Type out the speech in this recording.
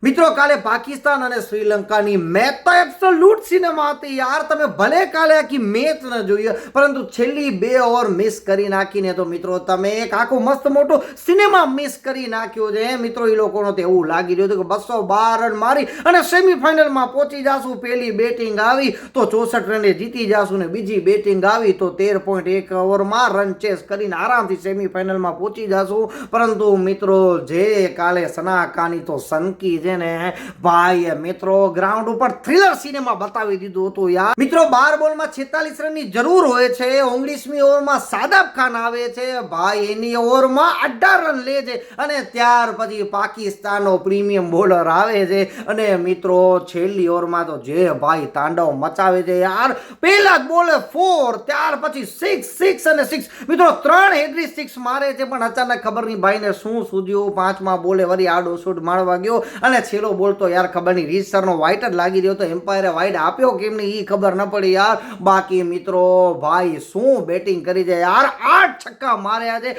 મિત્રો કાલે પાકિસ્તાન અને શ્રીલંકાની મેચ તો એબ્સોલ્યુટ સિનેમા હતી યાર. તમે ભલે કાલે આખી મેચ ન જોઈએ પરંતુ છેલ્લી 2 ઓવર મિસ કરી નાખીને તો મિત્રો તમે એક આખું મસ્ત મોટું સિનેમા મિસ કરી નાખ્યો છે મિત્રો. એ લોકોનો તો એવું લાગી રહ્યું હતું કે 212 રન મારી અને સેમીફાઇનલમાં પહોંચી જાશું. પહેલી બેટિંગ આવી તો 64 રને જીતી જાશું ને બીજી બેટિંગ આવી તો 13.1 ઓવરમાં રન ચેસ કરીને આરામથી સેમીફાઇનલમાં પહોંચી જાશું. પરંતુ મિત્રો જે કાલે સનાકાની તો સનકી છે ને ભાઈ મિત્રો ગ્રાઉન્ડ ઉપર થ્રિલર સિનેમા બતાવી દીધું હતું યાર. મિત્રો 12 બોલમાં 46 રનની જરૂર હોય છે. 19મી ઓવરમાં સાદાબ ખાન આવે છે ભાઈ, એની ઓવરમાં 18 રન લે છે અને ત્યાર પછી પાકિસ્તાનનો પ્રીમિયમ બોલર આવે છે અને મિત્રો છેલ્લી ઓવરમાં તો જે ભાઈ તાંડવ મચાવે છે યાર. પહેલા જ બોલે 4, ત્યાર પછી 6 અને 6 મિત્રો 3 હેડરી 6 મારે છે પણ અચાનક ખબર નહીં ભાઈને શું સૂજ્યું. 5મા બોલે વળી આડો શૂટ મારવા ગયો અને છેલ્લો બોલ તો યાર ખબર નહીં રીસરનો વાઇટ જ લાગી રહ્યો તો એમ્પાયરે વાઇડ આપ્યો કેમ નહીં એ ખબર ન પડી યાર. બાકી મિત્રો ભાઈ શું બેટિંગ કરી છે યાર. 8 છક્કા માર્યા છે.